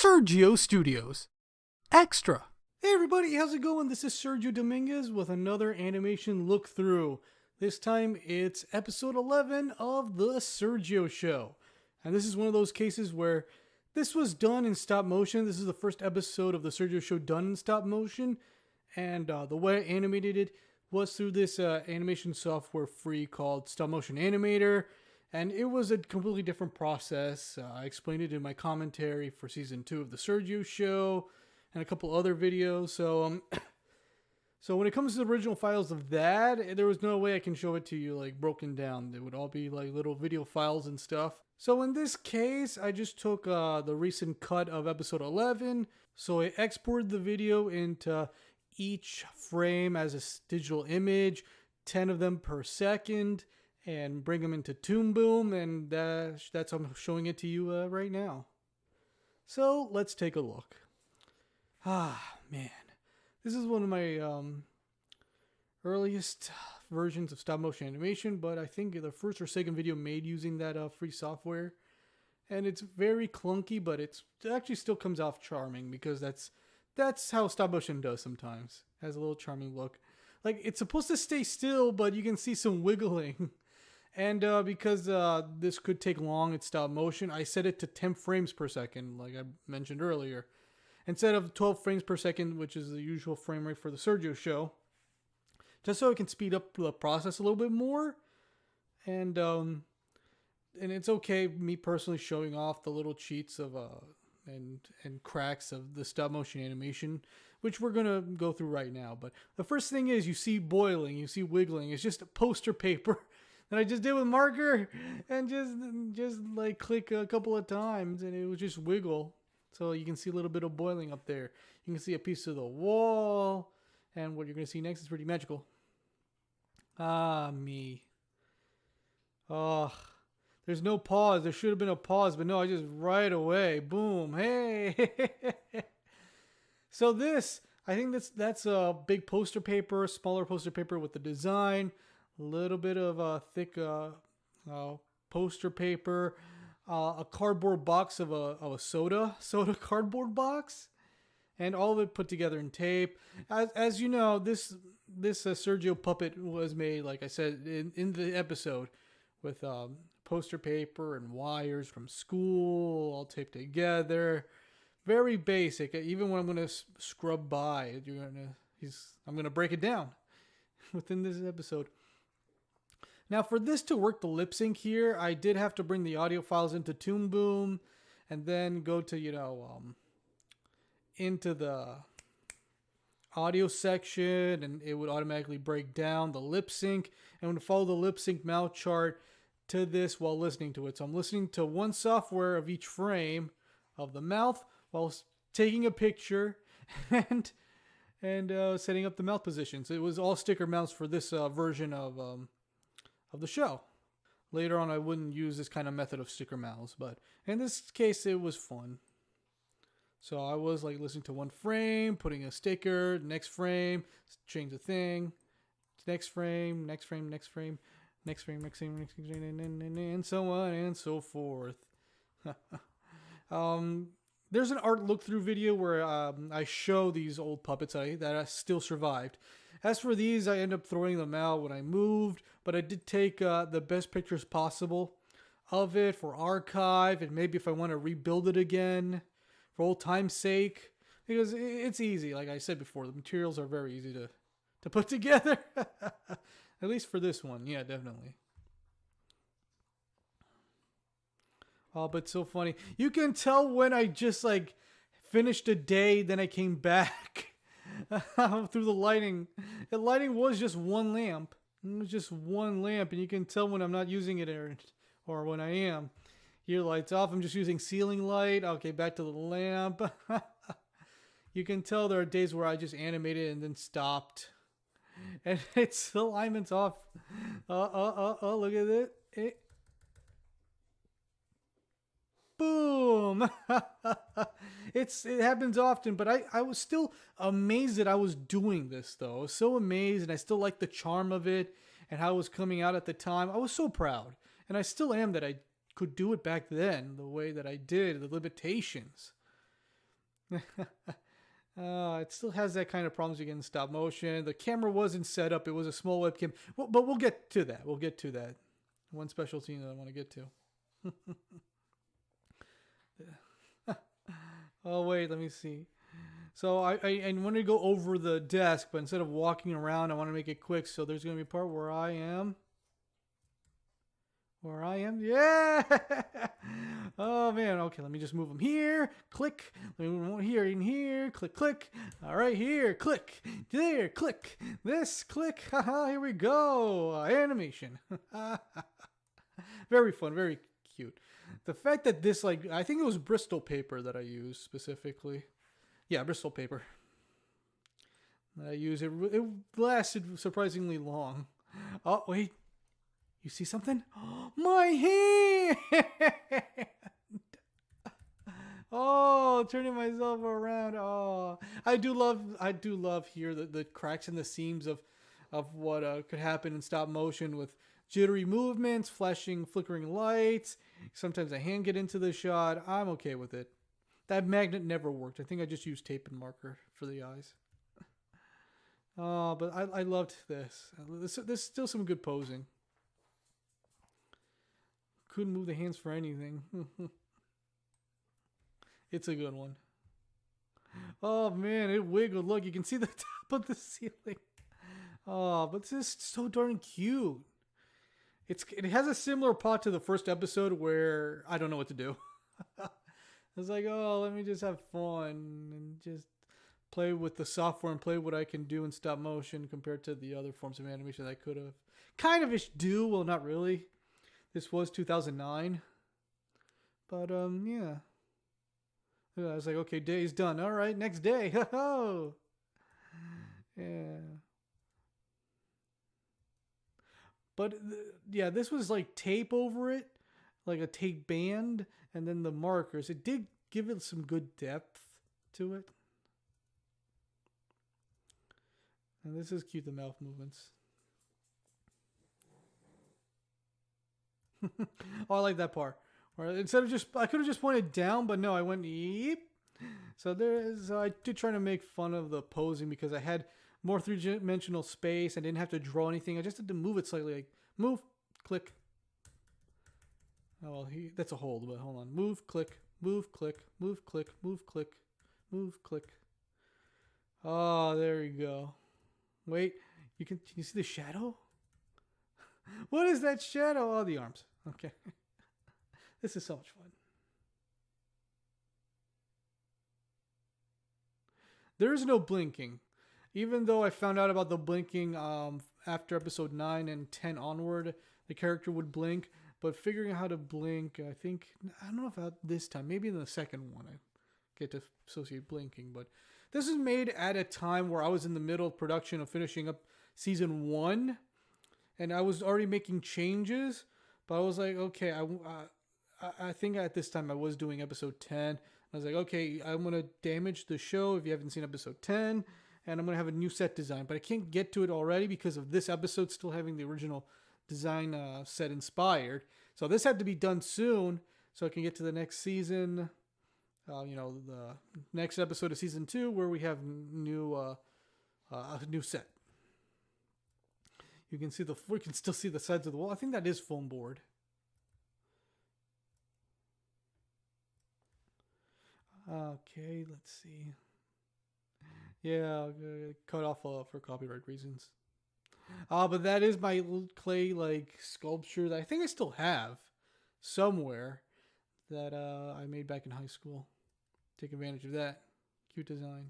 Sergio Studios. Extra. Hey everybody, how's it going? This is Sergio Dominguez with another animation look through. This time it's episode 11 of The Sergio Show. And this is one of those cases where this was done in stop motion. This is the first episode of The Sergio Show done in stop motion. And the way I animated it was through this animation software free called Stop Motion Animator. And it was a completely different process. I explained it in my commentary for season 2 of The Sergio Show and a couple other videos. So when it comes to the original files of that, there was no way I can show it to you like broken down. They would all be like little video files and stuff. So in this case, I just took the recent cut of episode 11. So I exported the video into each frame as a digital image, 10 of them per second, and bring them into Toon Boom, and that's how I'm showing it to you right now. So let's take a look. Ah, man. This is one of my earliest versions of stop motion animation, but I think the first or second video made using that free software. And it's very clunky, but it actually still comes off charming because that's how stop motion does sometimes. It has a little charming look. Like, it's supposed to stay still, but you can see some wiggling. And because this could take long at stop motion, I set it to 10 frames per second, like I mentioned earlier. Instead of 12 frames per second, which is the usual frame rate for the Sergio Show. Just so I can speed up the process a little bit more. And it's okay, me personally showing off the little cheats of and cracks of the stop motion animation, which we're going to go through right now. But the first thing is you see boiling, you see wiggling. It's just a poster paper that I just did with marker and just like click a couple of times and it would just wiggle. So you can see a little bit of boiling up there. You can see a piece of the wall, and what you're going to see next is pretty magical. Ah, me. Oh, there's no pause. There should have been a pause, but no, I just right away. Boom. Hey. So this, I think that's a big poster paper, smaller poster paper with the design, a little bit of thick poster paper, a cardboard box of a soda cardboard box, and all of it put together in tape. As you know, this Sergio puppet was made, like I said, in the episode with poster paper and wires from school all taped together. Very basic. Even when I'm gonna scrub by, I'm gonna break it down within this episode. Now, for this to work the lip sync here, I did have to bring the audio files into Toon Boom and then go to, into the audio section, and it would automatically break down the lip sync and would follow the lip sync mouth chart to this while listening to it. So I'm listening to one software of each frame of the mouth while taking a picture and setting up the mouth position. So it was all sticker mounts for this version of the show. Later on, I wouldn't use this kind of method of sticker mouths, but in this case, it was fun. So I was like listening to one frame, putting a sticker, next frame, change the thing, next frame, next frame, next frame, next frame, next frame, next frame, and so on and so forth. There's an art look through video where I show these old puppets that still survived. As for these, I end up throwing them out when I moved, but I did take the best pictures possible of it for archive, and maybe if I want to rebuild it again for old time's sake, because it's easy. Like I said before, the materials are very easy to put together. At least for this one, yeah, definitely. Oh, but so funny. You can tell when I just like finished a day, then I came back. Through the lighting. The lighting was just one lamp. It was just one lamp, and you can tell when I'm not using it or when I am. Here, lights off. I'm just using ceiling light. Okay, back to the lamp. You can tell there are days where I just animated and then stopped. And the alignment's off. Look at it. Boom! It happens often, but I was still amazed that I was doing this, though. I was so amazed, and I still liked the charm of it and how it was coming out at the time. I was so proud, and I still am that I could do it back then the way that I did, the limitations. It still has that kind of problems you get in stop motion. The camera wasn't set up. It was a small webcam. Well, but we'll get to that. We'll get to that. One special scene that I want to get to. Oh, wait. Let me see. So I want to go over the desk, but instead of walking around, I want to make it quick. So there's going to be a part where I am. Yeah. Oh man. Okay, let me just move them here. Click. Let me move them here and here. Click, click. All right, here. Click. There. Click. This. Click. Haha. Here we go. Animation. Very fun. Very cute. The fact that this, like, I think it was Bristol paper that I used specifically. Yeah, Bristol paper. I use it. It lasted surprisingly long. Oh wait. You see something? My hand! Oh, turning myself around. Oh, I do love here the cracks in the seams of what could happen in stop motion with jittery movements, flashing, flickering lights. Sometimes a hand get into the shot. I'm okay with it. That magnet never worked. I think I just used tape and marker for the eyes. Oh, but I loved this. There's still some good posing. Couldn't move the hands for anything. It's a good one. Oh man, it wiggled. Look, you can see the top of the ceiling. Oh, but this is so darn cute. It has a similar plot to the first episode where I don't know what to do. It's like, oh, let me just have fun and just play with the software and play what I can do in stop motion compared to the other forms of animation that I could have kind of ish do. Well, not really. This was 2009. But, yeah. I was like, okay, day's done. All right, next day. Ho-ho! Yeah. But, yeah, this was like tape over it. Like a tape band. And then the markers. It did give it some good depth to it. And this is cute, the mouth movements. Oh, I like that part. Or instead of I could have just pointed down, but no, I went yeep. So I did try to make fun of the posing because I had more three-dimensional space. I didn't have to draw anything. I just had to move it slightly. Like move, click. Oh well, that's a hold. But hold on, move, click, move, click, move, click, move, click, move, click. Oh, there you go. Wait, can you see the shadow? What is that shadow? Oh, the arms. Okay. This is so much fun. There is no blinking. Even though I found out about the blinking after episode 9 and 10 onward, the character would blink. But figuring out how to blink, I don't know about this time. Maybe in the second one I get to associate blinking. But this is made at a time where I was in the middle of production of finishing up season 1. And I was already making changes. But I was like, okay, I think at this time I was doing episode 10. I was like, okay, I'm going to damage the show if you haven't seen episode 10. And I'm going to have a new set design. But I can't get to it already because of this episode still having the original design set inspired. So this had to be done soon so I can get to the next season. The next episode of season 2 where we have a new set. You can still see the sides of the wall. I think that is foam board. Okay, let's see. Yeah, cut off for copyright reasons. But that is my clay sculpture that I think I still have somewhere that I made back in high school. Take advantage of that. Cute design.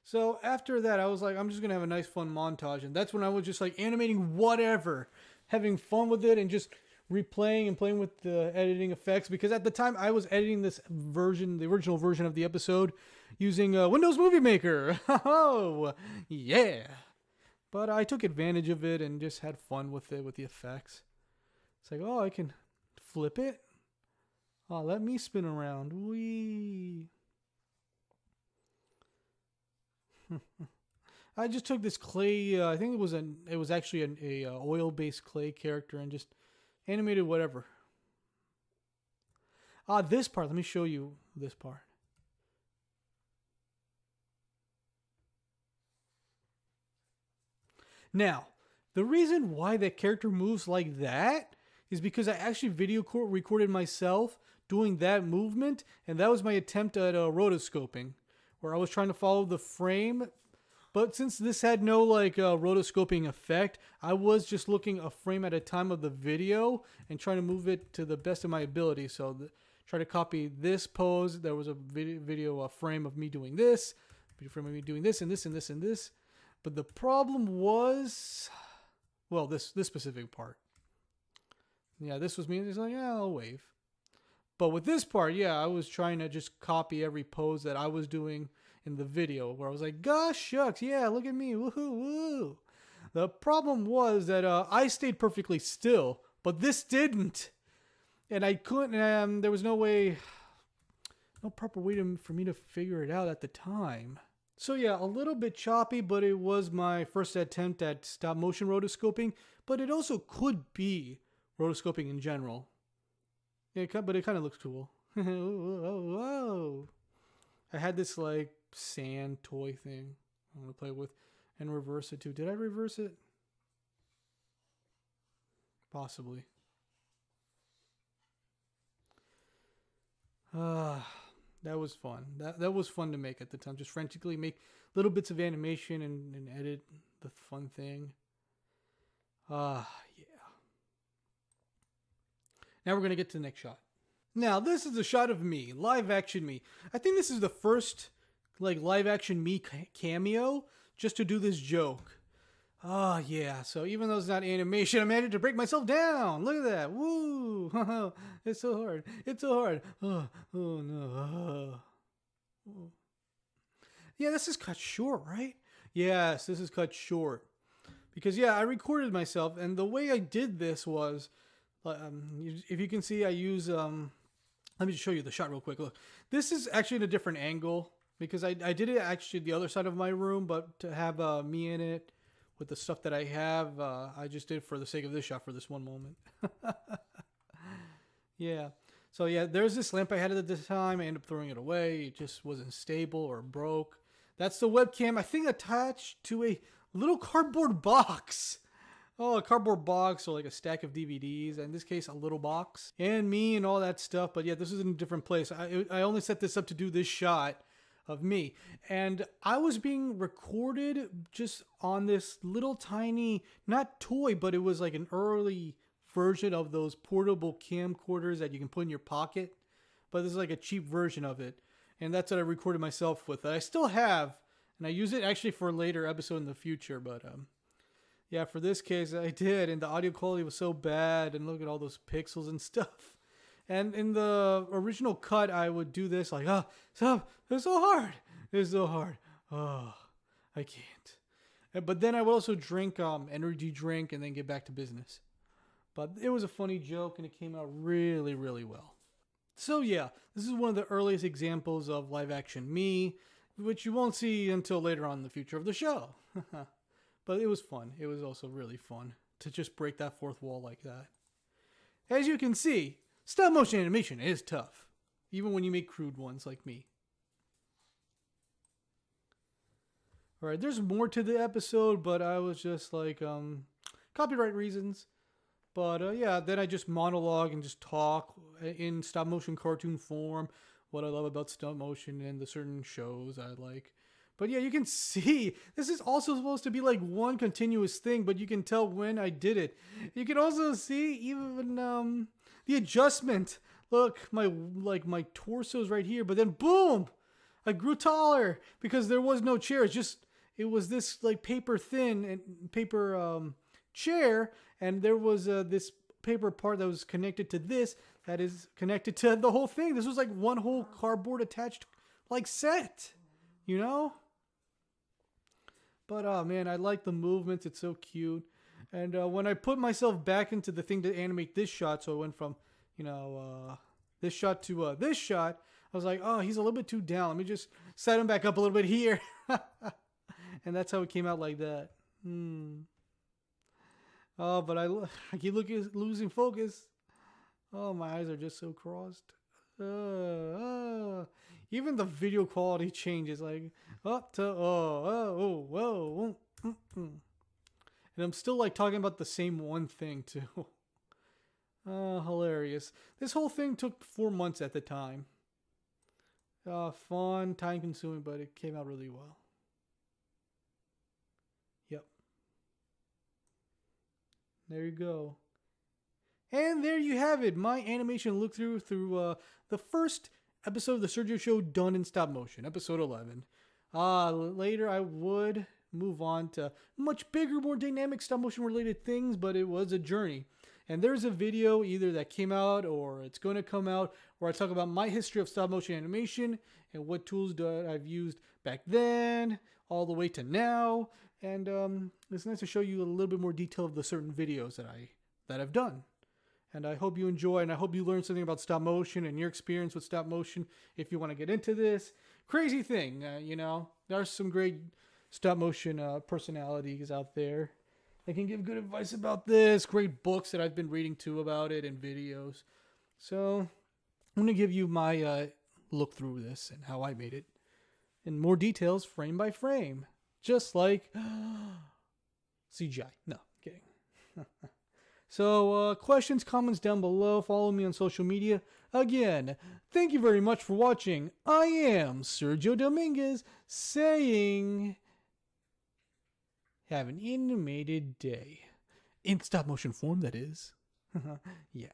So after that, I was like, I'm just going to have a nice fun montage. And that's when I was just like animating whatever, having fun with it and just replaying and playing with the editing effects. Because at the time I was editing this version, the original version of the episode using Windows Movie Maker. Oh, yeah. But I took advantage of it and just had fun with it, with the effects. It's like, oh, I can flip it. Oh, let me spin around. Wee. I just took this clay. I think it was actually a oil-based clay character and just animated whatever. This part. Let me show you this part. Now, the reason why that character moves like that is because I actually recorded myself doing that movement, and that was my attempt at rotoscoping, where I was trying to follow the frame. But since this had no like rotoscoping effect, I was just looking a frame at a time of the video and trying to move it to the best of my ability. So try to copy this pose. There was a video frame of me doing this, video frame of me doing this and this and this and this. But the problem was, well, this specific part. Yeah, this was me. It's like, yeah, I'll wave. But with this part, yeah, I was trying to just copy every pose that I was doing in the video, where I was like, gosh, shucks, yeah, look at me, woohoo, woo. The problem was that I stayed perfectly still, but this didn't. And I couldn't, there was no proper way for me to figure it out at the time. So yeah, a little bit choppy, but it was my first attempt at stop motion rotoscoping, but it also could be rotoscoping in general. Yeah, but it kind of looks cool. Whoa. I had this like sand toy thing I'm going to play with and reverse it too. Did I reverse it? Possibly. That was fun. That was fun to make at the time. Just frantically make little bits of animation and edit the fun thing. Yeah. Now we're going to get to the next shot. Now, this is a shot of me, live action me. I think this is the first like live action me cameo just to do this joke. Yeah, so even though it's not animation, I managed to break myself down. Look at that. Woo! It's so hard. It's so hard. Oh no. Yeah, this is cut short, right? Yes, this is cut short. Because, yeah, I recorded myself, and the way I did this was, if you can see, I use, let me just show you the shot real quick. Look, this is actually in a different angle, because I did it actually the other side of my room, but to have me in it, with the stuff that I have, I just did for the sake of this shot for this one moment. Yeah. So yeah, there's this lamp I had at the time. I ended up throwing it away. It just wasn't stable or broke. That's the webcam, I think, attached to a little cardboard box. Oh, a cardboard box or like a stack of DVDs. In this case, a little box. And me and all that stuff. But yeah, this is in a different place. I only set this up to do this shot of me, and I was being recorded just on this little tiny, not toy, but it was like an early version of those portable camcorders that you can put in your pocket, but this is like a cheap version of it, and that's what I recorded myself with. I still have, and I use it actually for a later episode in the future, but yeah, for this case I did, and the audio quality was so bad, and look at all those pixels and stuff. And in the original cut, I would do this like, it's so hard. It's so hard. Oh, I can't. But then I would also drink energy drink and then get back to business. But it was a funny joke and it came out really, really well. So yeah, this is one of the earliest examples of live action me, which you won't see until later on in the future of the show. But it was fun. It was also really fun to just break that fourth wall like that. As you can see, stop motion animation is tough, even when you make crude ones like me. Alright, there's more to the episode, but I was just like, copyright reasons. But yeah, then I just monologue and just talk in stop motion cartoon form, what I love about stop motion and the certain shows I like. But yeah, you can see, this is also supposed to be like one continuous thing, but you can tell when I did it. You can also see even, the adjustment. Look, my torso's right here, but then boom, I grew taller because there was no chair. It was this like paper thin and paper chair, and there was this paper part that was connected to this that is connected to the whole thing. This was like one whole cardboard attached like set, you know? But oh man, I like the movements. It's so cute. And when I put myself back into the thing to animate this shot, so I went from, this shot to this shot, I was like, oh, he's a little bit too down. Let me just set him back up a little bit here. And that's how it came out like that. Oh, but I keep losing focus. Oh, my eyes are just so crossed. Even the video quality changes, like up to whoa. And I'm still like talking about the same one thing too. Hilarious. This whole thing took 4 months at the time. Fun, time consuming, but it came out really well. Yep. There you go. And there you have it. My animation look through the first episode of the Sergio Show done in stop motion, episode 11. Later I would move on to much bigger, more dynamic stop motion related things, but it was a journey. And there's a video either that came out or it's going to come out where I talk about my history of stop motion animation and what tools I've used back then all the way to now. And it's nice to show you a little bit more detail of the certain videos that I've done. And I hope you enjoy, and I hope you learn something about stop motion and your experience with stop motion if you want to get into this. Crazy thing, there are some great stop motion personalities out there that can give good advice about this. Great books that I've been reading too about it and videos. So I'm going to give you my look through this and how I made it in more details, frame by frame. Just like CGI. No, kidding. So, questions, comments down below. Follow me on social media. Again, thank you very much for watching. I am Sergio Dominguez saying, have an animated day. In stop motion form, that is. Yeah.